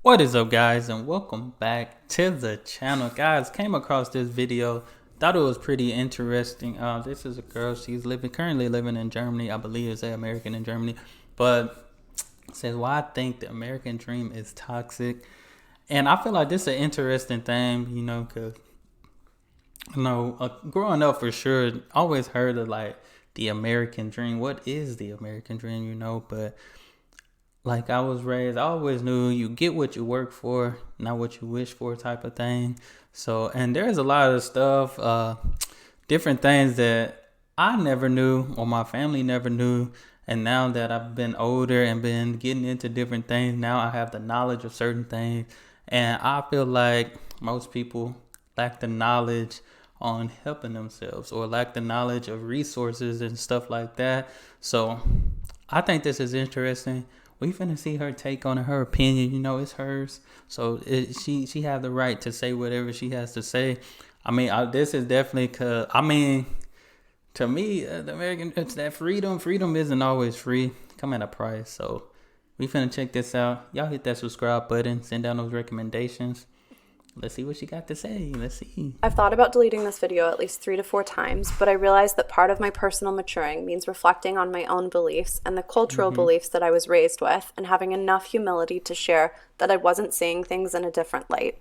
What is up, guys, and welcome back to the channel. Guys, came across this video, thought it was pretty interesting. This is a girl, she's currently living in Germany. I believe it's American in Germany, but says why I think the American dream is toxic. And I feel like this is an interesting thing, because growing up, for sure, always heard of like the American dream. What is the American dream, but like I was raised, I always knew you get what you work for, not what you wish for, type of thing. So, and there's a lot of stuff, different things that I never knew or my family never knew. And now that I've been older and been getting into different things, now I have the knowledge of certain things. And I feel like most people lack the knowledge on helping themselves or lack the knowledge of resources and stuff like that. So I think this is interesting. We finna see her take on it, her opinion. It's hers. So she have the right to say whatever she has to say. This is definitely to me, the American, it's that freedom. Freedom isn't always free. Come at a price. So we finna check this out. Y'all hit that subscribe button. Send down those recommendations. Let's see what she got to say. Let's see. I've thought about deleting this video at least 3 to 4 times, but I realized that part of my personal maturing means reflecting on my own beliefs and the cultural beliefs that I was raised with and having enough humility to share that I wasn't seeing things in a different light.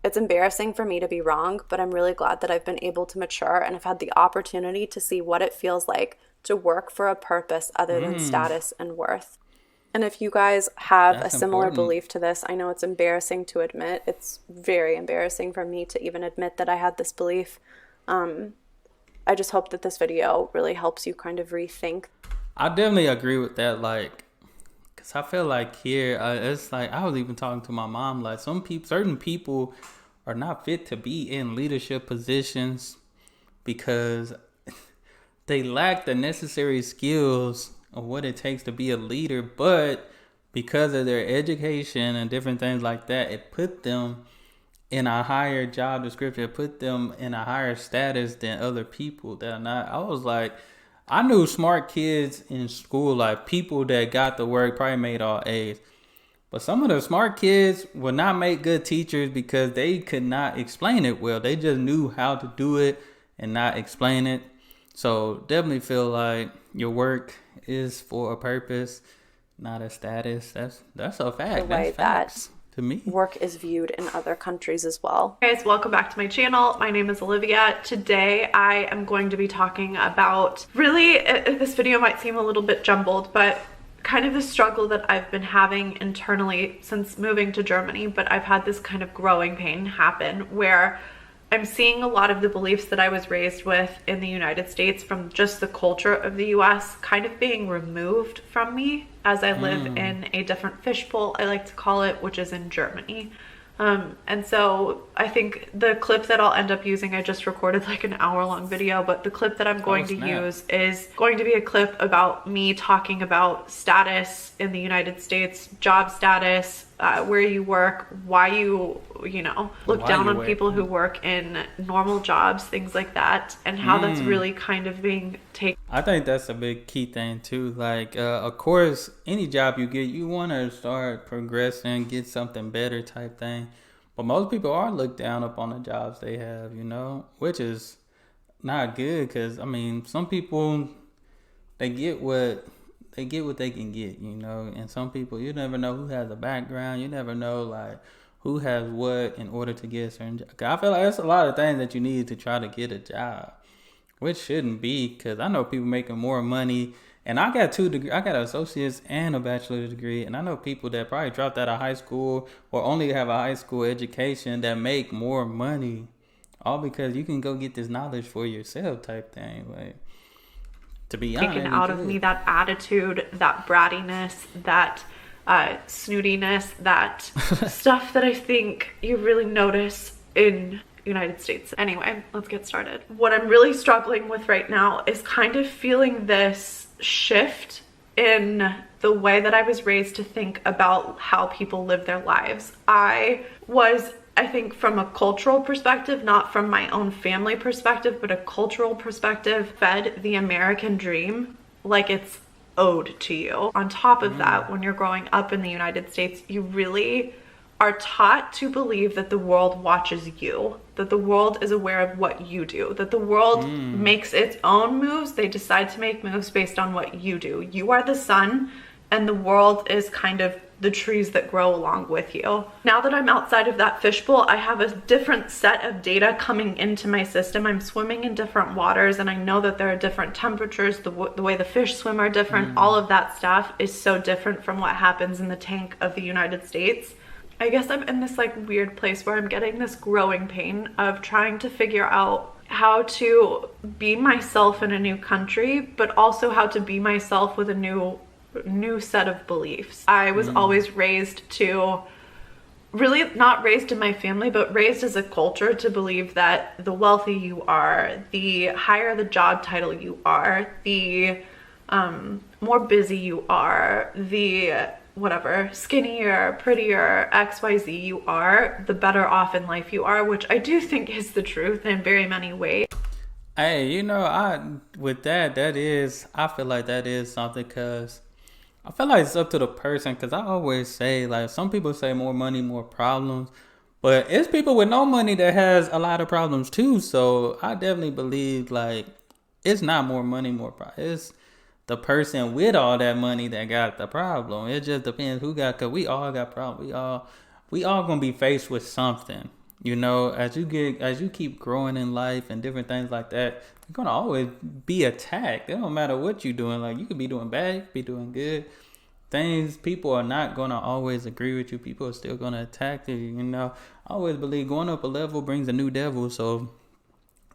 It's embarrassing for me to be wrong, but I'm really glad that I've been able to mature and have had the opportunity to see what it feels like to work for a purpose other than status and worth. And if you guys have a similar belief to this, I know it's embarrassing to admit. It's very embarrassing for me to even admit that I had this belief. I just hope that this video really helps you kind of rethink. I definitely agree with that. Because I feel like here, it's like I was even talking to my mom. Like certain people are not fit to be in leadership positions because they lack the necessary skills of what it takes to be a leader, but because of their education and different things like that, it put them in a higher job description, it put them in a higher status than other people that are not. I was like, I knew smart kids in school, like people that got the work, probably made all A's. But some of the smart kids would not make good teachers because they could not explain it well. They just knew how to do it and not explain it. So definitely feel like your work is for a purpose, not a status. That's a fact. The way that's facts to me. Work is viewed in other countries as well. Hey guys, welcome back to my channel. My name is Olivia. Today I am going to be talking about this video might seem a little bit jumbled, but kind of the struggle that I've been having internally since moving to Germany. But I've had this kind of growing pain happen where I'm seeing a lot of the beliefs that I was raised with in the United States from just the culture of the US kind of being removed from me as I live in a different fishbowl, I like to call it, which is in Germany. And so I think the clip that I'll end up using, I just recorded like an hour-long video, but the clip that I'm going to use is going to be a clip about me talking about status in the United States, job status, where you work, why you look down on people who work in normal jobs, things like that, and how that's really kind of being taken. I think that's a big key thing too. Like, of course, any job you get, you want to start progressing, get something better type thing. But most people are looked down upon the jobs they have, which is not good. Because some people, they get what they can get, and some people, you never know who has a background. You never know like who has what in order to get a certain job. I feel like there's a lot of things that you need to try to get a job, which shouldn't be, because I know people making more money. And I got 2 degrees. I got an associate's and a bachelor's degree. And I know people that probably dropped out of high school or only have a high school education that make more money, all because you can go get this knowledge for yourself type thing. Like, to be honest, taken out of me that attitude, that brattiness, that snootiness, that stuff that I think you really notice in United States. Anyway, let's get started. What I'm really struggling with right now is kind of feeling this shift in the way that I was raised to think about how people live their lives. I think from a cultural perspective, not from my own family perspective, but a cultural perspective, fed the American dream like it's owed to you. On top of that, when you're growing up in the United States, you really are taught to believe that the world watches you, that the world is aware of what you do, that the world makes its own moves. They decide to make moves based on what you do. You are the sun, and the world is kind of the trees that grow along with you. Now that I'm outside of that fishbowl, I have a different set of data coming into my system. I'm swimming in different waters, and I know that there are different temperatures. The way the fish swim are different. All of that stuff is so different from what happens in the tank of the United States. I guess I'm in this like weird place where I'm getting this growing pain of trying to figure out how to be myself in a new country, but also how to be myself with a new set of beliefs. I was always raised to, really not raised in my family, but raised as a culture to believe that the wealthy you are, the higher the job title you are, the more busy you are, the whatever, skinnier, prettier, XYZ you are, the better off in life you are, which I do think is the truth in very many ways. Hey, you know, I feel like that is something, because I feel like it's up to the person, because I always say, like, some people say more money, more problems, but it's people with no money that has a lot of problems too. So I definitely believe, like, it's not more money, more problems. It's the person with all that money that got the problem. It just depends who got, because we all got problems. We all gonna be faced with something. You know, as you keep growing in life and different things like that, you're gonna always be attacked. It don't matter what you're doing. Like, you could be doing bad, you could be doing good. People are not gonna always agree with you. People are still gonna attack you. You know, I always believe going up a level brings a new devil. So,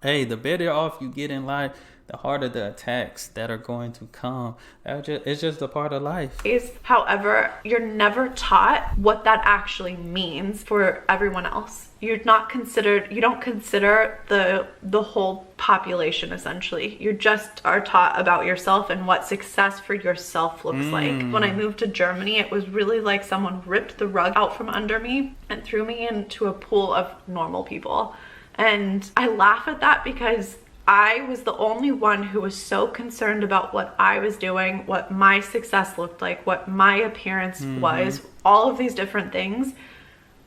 hey, the better off you get in life, the harder the attacks that are going to come. It's just a part of life. However, you're never taught what that actually means for everyone else. You don't consider the whole population, essentially. You just are taught about yourself and what success for yourself looks like. When I moved to Germany, it was really like someone ripped the rug out from under me and threw me into a pool of normal people. And I laugh at that because I was the only one who was so concerned about what I was doing, what my success looked like, what my appearance was, all of these different things.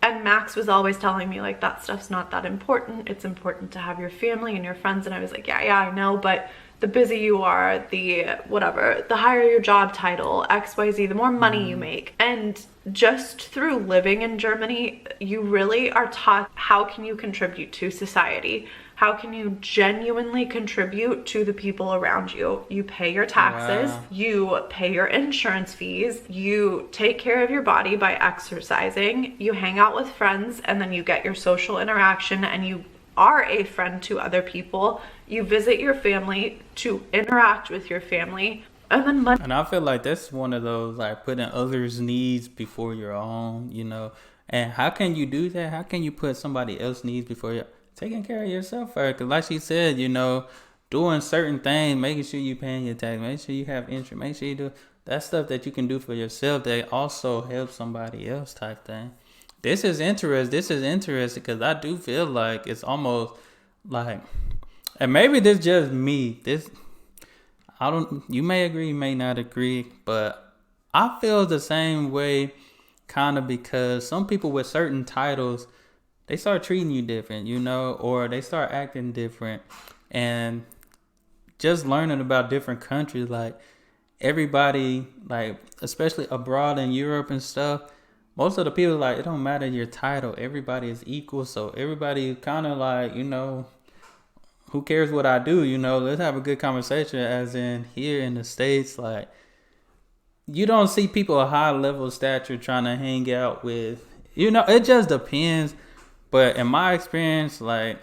And Max was always telling me, like, that stuff's not that important. It's important to have your family and your friends. And I was like, yeah, I know, but the busy you are, the whatever, the higher your job title, XYZ, the more money you make. And just through living in Germany, you really are taught, how can you contribute to society? How can you genuinely contribute to the people around you? You pay your taxes, you pay your insurance fees, you take care of your body by exercising, you hang out with friends, and then you get your social interaction, and you are a friend to other people. You visit your family to interact with your family. And then money. And I feel like that's one of those, like, putting others' needs before your own, you know. And how can you do that? How can you put somebody else's needs before your taking care of yourself first? Because like she said, you know, doing certain things, making sure you paying your tax, make sure you have insurance, make sure you do that stuff that you can do for yourself that also helps somebody else type thing. This is interesting because I do feel like it's almost like, and maybe this just me, you may agree, you may not agree, but I feel the same way kind of, because some people with certain titles, they start treating you different, you know, or they start acting different. And just learning about different countries, like everybody, like especially abroad in Europe and stuff, most of the people, like, it don't matter your title, everybody is equal. So everybody kind of like, you know, who cares what I do, you know, let's have a good conversation. As in here in the States, like, you don't see people a high level stature trying to hang out with, you know, it just depends. But in my experience, like,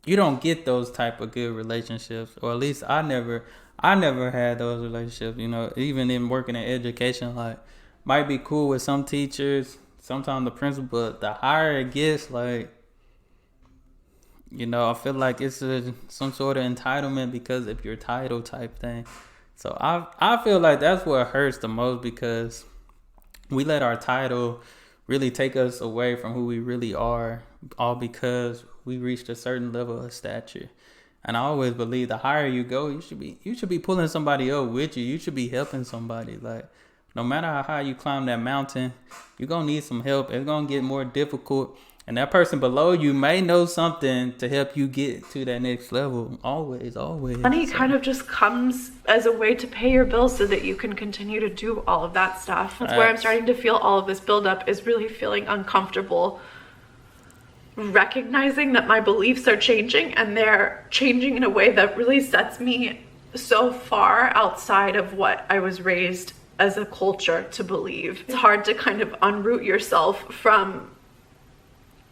you don't get those type of good relationships, or at least I never had those relationships, you know. Even in working in education, like, might be cool with some teachers, sometimes the principal, but the higher it gets, like, you know, I feel like it's some sort of entitlement because of your title type thing. So I feel like that's what hurts the most, because we let our title really take us away from who we really are, all because we reached a certain level of stature. And I always believe the higher you go, you should be pulling somebody up with you. You should be helping somebody. Like, no matter how high you climb that mountain, you're going to need some help. It's going to get more difficult. And that person below you may know something to help you get to that next level. Always, always. Money kind of just comes as a way to pay your bills so that you can continue to do all of that stuff. That's where I'm starting to feel all of this buildup, is really feeling uncomfortable, recognizing that my beliefs are changing, and they're changing in a way that really sets me so far outside of what I was raised as a culture to believe. It's hard to kind of unroot yourself from,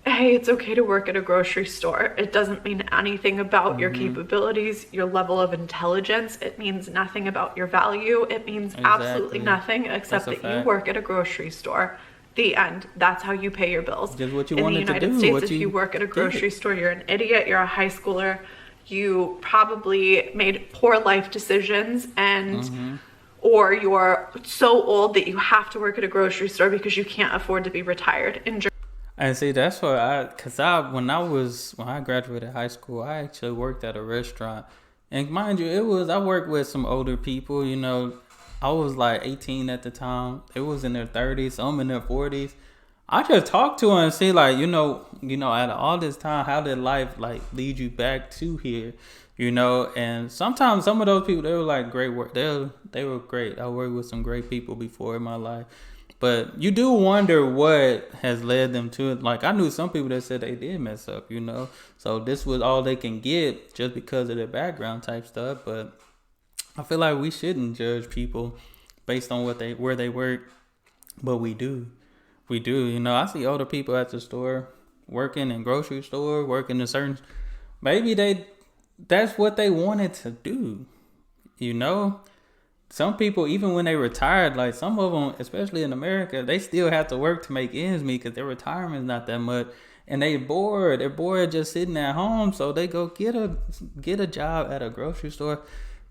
hey, it's okay to work at a grocery store. It doesn't mean anything about your capabilities, your level of intelligence. It means nothing about your value. It means absolutely nothing except that you work at a grocery store. The end. That's how you pay your bills. Just what you in the wanted to United do. States, if you work at a grocery store, you're an idiot, you're a high schooler, you probably made poor life decisions, and or you're so old that you have to work at a grocery store because you can't afford to be retired. And see, that's what when I graduated high school, I actually worked at a restaurant. And mind you, I worked with some older people, you know. I was like 18 at the time. They was in their 30s, some in their 40s. I just talked to them and see, like, you know, out of all this time, how did life like lead you back to here, you know? And sometimes some of those people, they were like great work. They were great. I worked with some great people before in my life. But you do wonder what has led them to it. Like, I knew some people that said they did mess up, you know. So this was all they can get just because of their background type stuff. But I feel like we shouldn't judge people based on where they work. But we do. We do. You know, I see older people at the store, working in grocery store, working in certain... Maybe that's what they wanted to do, you know. Some people, even when they retired, like some of them, especially in America, they still have to work to make ends meet because their retirement is not that much. And they're bored just sitting at home. So they go get a job at a grocery store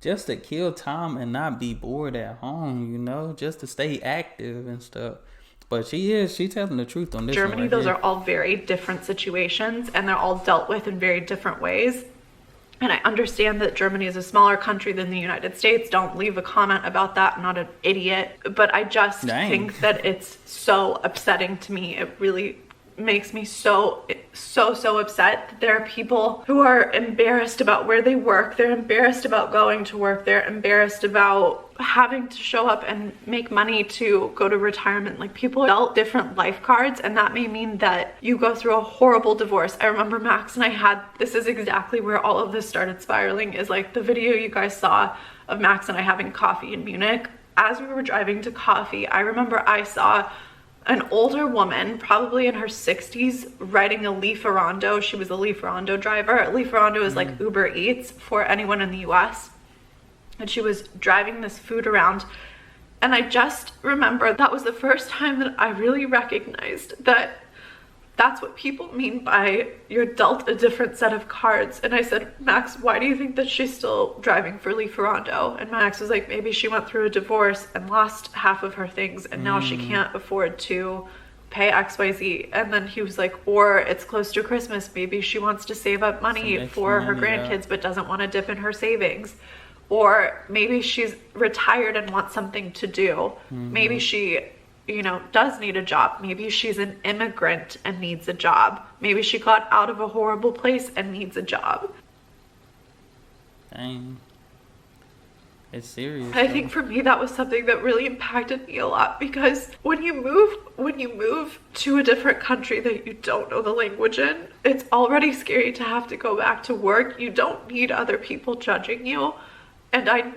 just to kill time and not be bored at home, you know, just to stay active and stuff. But she's telling the truth on this one. Germany, those are all very different situations, and they're all dealt with in very different ways. And I understand that Germany is a smaller country than the United States. Don't leave a comment about that. I'm not an idiot. But I just think that it's so upsetting to me. It really makes me so upset that there are people who are embarrassed about where they work. They're embarrassed about going to work. They're embarrassed about having to show up and make money to go to retirement. Like, people dealt different life cards, and that may mean that you go through a horrible divorce. I remember Max and I had, this is exactly where all of this started spiraling, is like the video you guys saw of Max and I having coffee in Munich. As we were driving to coffee, I remember I saw an older woman, probably in her 60s, riding a Lieferando. She was a Lieferando driver. Lieferando is like Uber Eats for anyone in the US. And she was driving this food around. And I just remember that was the first time that I really recognized that that's what people mean by you're dealt a different set of cards. And I said, Max, why do you think that she's still driving for Lieferando? And Max was like, maybe she went through a divorce and lost half of her things, and now she can't afford to pay XYZ. And then he was like, or it's close to Christmas, maybe she wants to save up money for her grandkids but doesn't want to dip in her savings. Or maybe she's retired and wants something to do. Maybe she, you know, does need a job. Maybe she's an immigrant and needs a job. Maybe she got out of a horrible place and needs a job. Dang. It's serious. I think for me that was something that really impacted me a lot, because when you move to a different country that you don't know the language in, it's already scary to have to go back to work. You don't need other people judging you. And I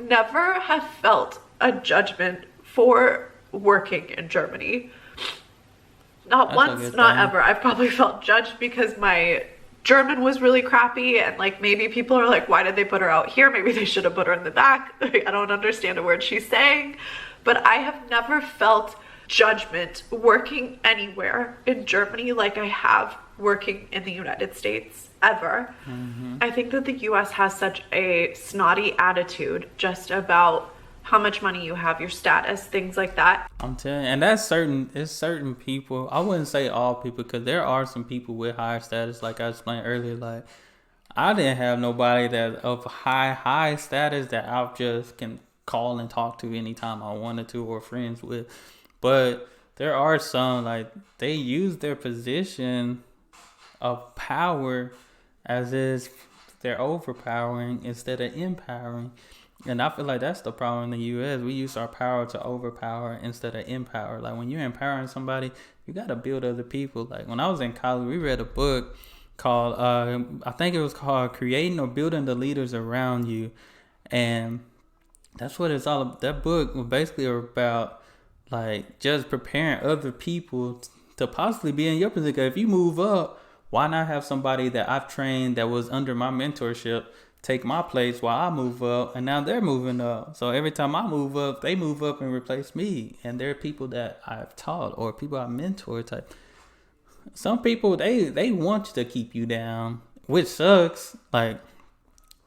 never have felt a judgment for working in Germany. Not once, not ever. I've probably felt judged because my German was really crappy, and like maybe people are like, why did they put her out here? Maybe they should have put her in the back. Like, I don't understand a word she's saying. But I have never felt judgment working anywhere in Germany like I have working in the United States, ever. I think that the US has such a snotty attitude just about how much money you have, your status, things like that. I'm telling you, and it's certain people. I wouldn't say all people, because there are some people with higher status, like I explained earlier. Like, I didn't have nobody that of high status that I just can call and talk to anytime I wanted to, or friends with. But there are some, like, they use their position of power as if they're overpowering instead of empowering. And I feel like that's the problem in the U.S. We use our power to overpower instead of empower. Like, when you're empowering somebody, you got to build other people. Like, when I was in college, we read a book called, I think it was called Creating or Building the Leaders Around You. And that's what it's all about. That book was basically about, like, just preparing other people to possibly be in your position. If you move up, why not have somebody that I've trained that was under my mentorship take my place while I move up, and now they're moving up. So every time I move up, they move up and replace me. And they're people that I've taught or people I mentor type. Some people, they want to keep you down, which sucks. Like,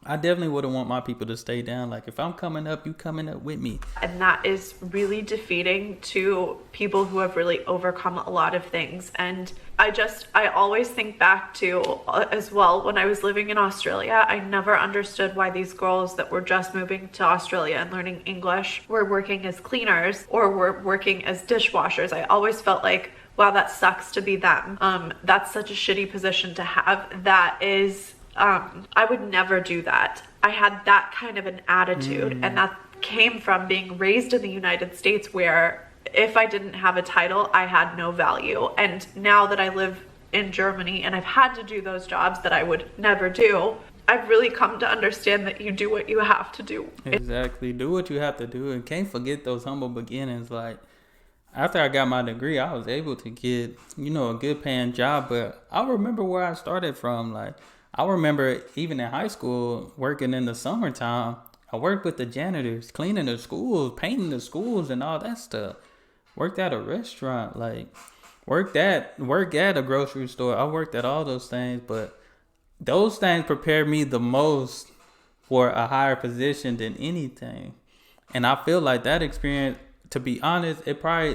I definitely wouldn't want my people to stay down. Like, if I'm coming up, you coming up with me. And that is really defeating to people who have really overcome a lot of things. And I always think back to, as well, when I was living in Australia, I never understood why these girls that were just moving to Australia and learning English were working as cleaners or were working as dishwashers. I always felt like, wow, that sucks to be them. That's such a shitty position to have. That is... I would never do that. I had that kind of an attitude, and that came from being raised in the United States, where if I didn't have a title, I had no value. And now that I live in Germany and I've had to do those jobs that I would never do, I've really come to understand that you do what you have to do. Exactly. Do what you have to do, and can't forget those humble beginnings. Like, after I got my degree, I was able to get, a good paying job, but I remember where I started from. Like, I remember even in high school, working in the summertime, I worked with the janitors, cleaning the schools, painting the schools and all that stuff. Worked at a restaurant, like worked at a grocery store. I worked at all those things, but those things prepared me the most for a higher position than anything. And I feel like that experience, to be honest,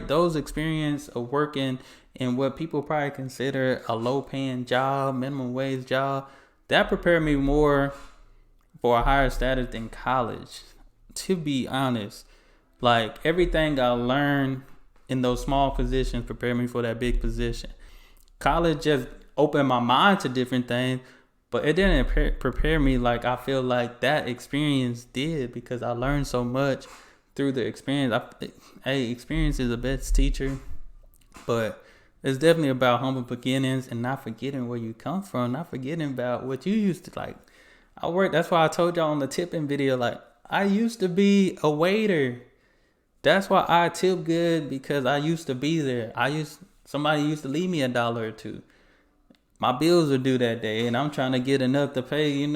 those experience of working in what people probably consider a low paying job, minimum wage job, that prepared me more for a higher status than college, to be honest. Like, everything I learned in those small positions prepared me for that big position. College just opened my mind to different things, but it didn't prepare me like I feel like that experience did, because I learned so much through the experience. Experience is the best teacher, but it's definitely about humble beginnings and not forgetting where you come from, not forgetting about what you used to like. That's why I told y'all on the tipping video, like, I used to be a waiter. That's why I tip good, because I used to be there. Somebody used to leave me $1 or $2. My bills are due that day, and I'm trying to get enough to pay,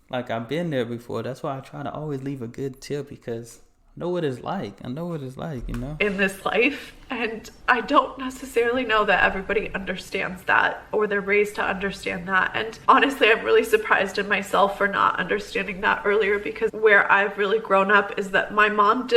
like, I've been there before. That's why I try to always leave a good tip, because I know what it's like, in this life. And I don't necessarily know that everybody understands that, or they're raised to understand that. And honestly, I'm really surprised in myself for not understanding that earlier, because where I've really grown up is that my mom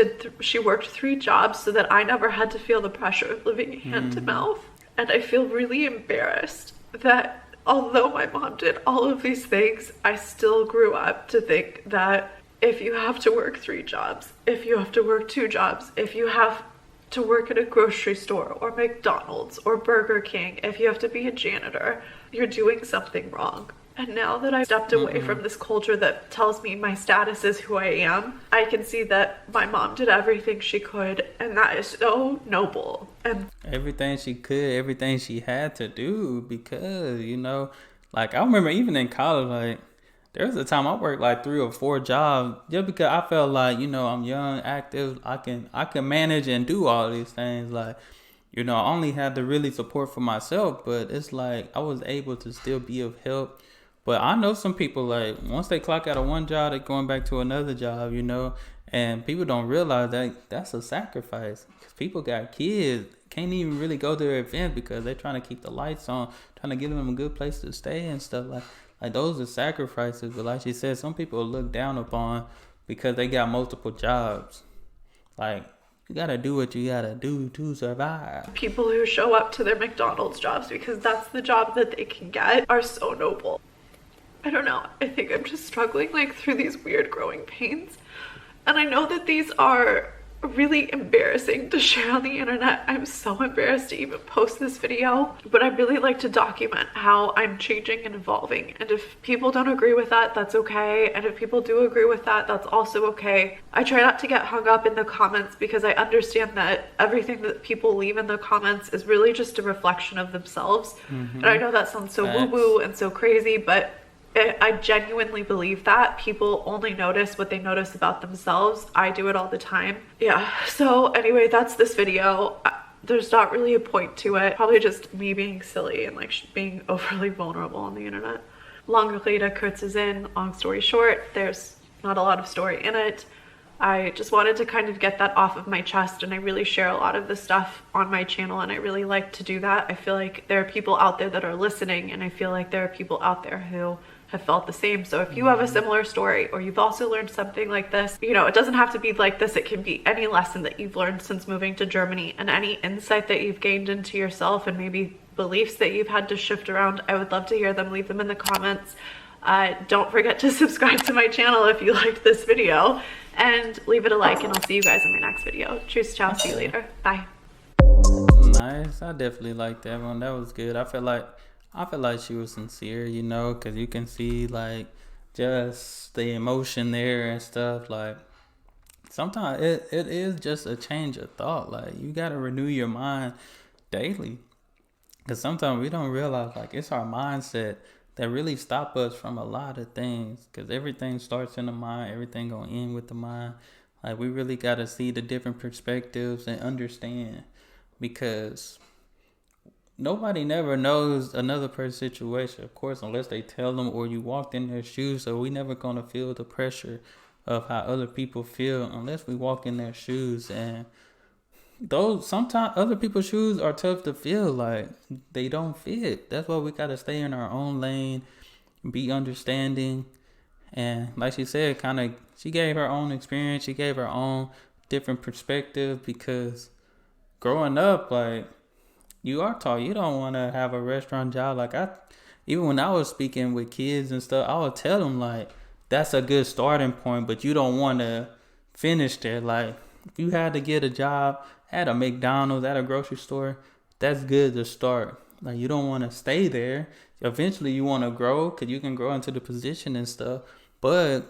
she worked 3 jobs so that I never had to feel the pressure of living hand to mouth. And I feel really embarrassed that although my mom did all of these things, I still grew up to think that if you have to work 3 jobs, if you have to work 2 jobs, if you have to work at a grocery store or McDonald's or Burger King, if you have to be a janitor, you're doing something wrong. And now that I've stepped away from this culture that tells me my status is who I am, I can see that my mom did everything she could, and that is so noble. And everything she could, everything she had to do, because, like, I remember even in college, like, there was a time I worked like 3 or 4 jobs just because I felt like, I'm young, active, I can manage and do all these things. Like, I only had to really support for myself, but it's like I was able to still be of help. But I know some people, like, once they clock out of one job, they're going back to another job, and people don't realize that that's a sacrifice, because people got kids, can't even really go to their events because they're trying to keep the lights on, trying to give them a good place to stay and stuff like those are sacrifices. But like she said, some people look down upon because they got multiple jobs. Like, you gotta do what you gotta do to survive. People who show up to their McDonald's jobs because that's the job that they can get are so noble. I don't know. I think I'm just struggling, like, through these weird growing pains. And I know that these are really embarrassing to share on the internet. I'm so embarrassed to even post this video, but I really like to document how I'm changing and evolving. And if people don't agree with that, that's okay. And if people do agree with that, that's also okay. I try not to get hung up in the comments because I understand that everything that people leave in the comments is really just a reflection of themselves. And I know that sounds so woo-woo and so crazy, but I genuinely believe that people only notice what they notice about themselves. I do it all the time. Yeah, so anyway, that's this video. There's not really a point to it. Probably just me being silly and like being overly vulnerable on the internet. Lange Rede, kurzer Sinn, long story short, there's not a lot of story in it. I just wanted to kind of get that off of my chest, and I really share a lot of this stuff on my channel, and I really like to do that. I feel like there are people out there that are listening, and I feel like there are people out there who have felt the same. So if you have a similar story, or you've also learned something like this, you know, it doesn't have to be like this. It can be any lesson that you've learned since moving to Germany, and any insight that you've gained into yourself, and maybe beliefs that you've had to shift around. I would love to hear them. Leave them in the comments. Don't forget to subscribe to my channel if you liked this video, and leave it a like, and I'll see you guys in my next video. Cheers, ciao, see you later. Bye. Nice. I definitely like that one. That was good. I feel like she was sincere, you know, because you can see like just the emotion there and stuff. Like sometimes it is just a change of thought. Like you got to renew your mind daily, because sometimes we don't realize like it's our mindset that really stop us from a lot of things, because everything starts in the mind, everything gonna end with the mind. Like we really got to see the different perspectives and understand, because nobody never knows another person's situation, of course, unless they tell them or you walked in their shoes. So we never gonna feel the pressure of how other people feel unless we walk in their shoes. And those sometimes other people's shoes are tough to feel, like they don't fit. That's why we gotta stay in our own lane, be understanding. And like she said, she gave her own experience, she gave her own different perspective, because growing up, like, you are taught you don't want to have a restaurant job. Like even when I was speaking with kids and stuff, I would tell them like that's a good starting point, but you don't want to finish there. Like if you had to get a job at a McDonald's, at a grocery store, that's good to start. Like you don't want to stay there. Eventually you want to grow, because you can grow into the position and stuff. But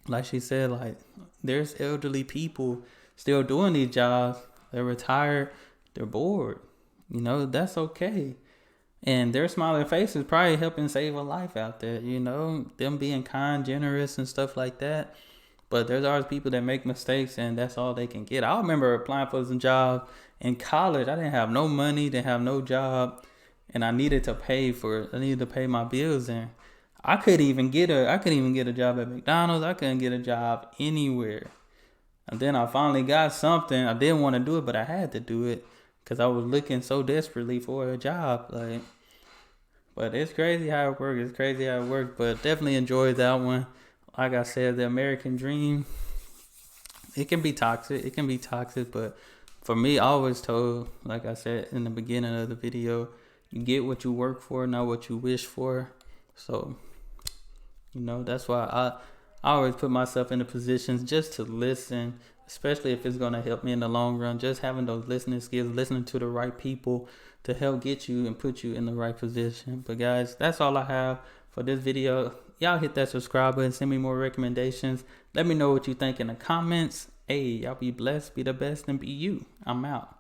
like she said, like there's elderly people still doing these jobs. They're retired. They're bored. You know, that's okay. And their smiling face is probably helping save a life out there, you know, them being kind, generous and stuff like that. But there's always people that make mistakes, and that's all they can get. I remember applying for some jobs in college. I didn't have no money, didn't have no job, and I needed to pay my bills, and I couldn't even get a job at McDonald's. I couldn't get a job anywhere. And then I finally got something. I didn't want to do it, but I had to do it, because I was looking so desperately for a job. Like, but it's crazy how it works. But definitely enjoyed that one. Like I said, the American dream, it can be toxic. But for me, I always told, like I said in the beginning of the video, you get what you work for, not what you wish for. So, you know, that's why I always put myself in the positions just to listen, especially if it's going to help me in the long run. Just having those listening skills, listening to the right people to help get you and put you in the right position. But guys, that's all I have for this video. Y'all hit that subscribe button, send me more recommendations. Let me know what you think in the comments. Hey, y'all be blessed, be the best, and be you. I'm out.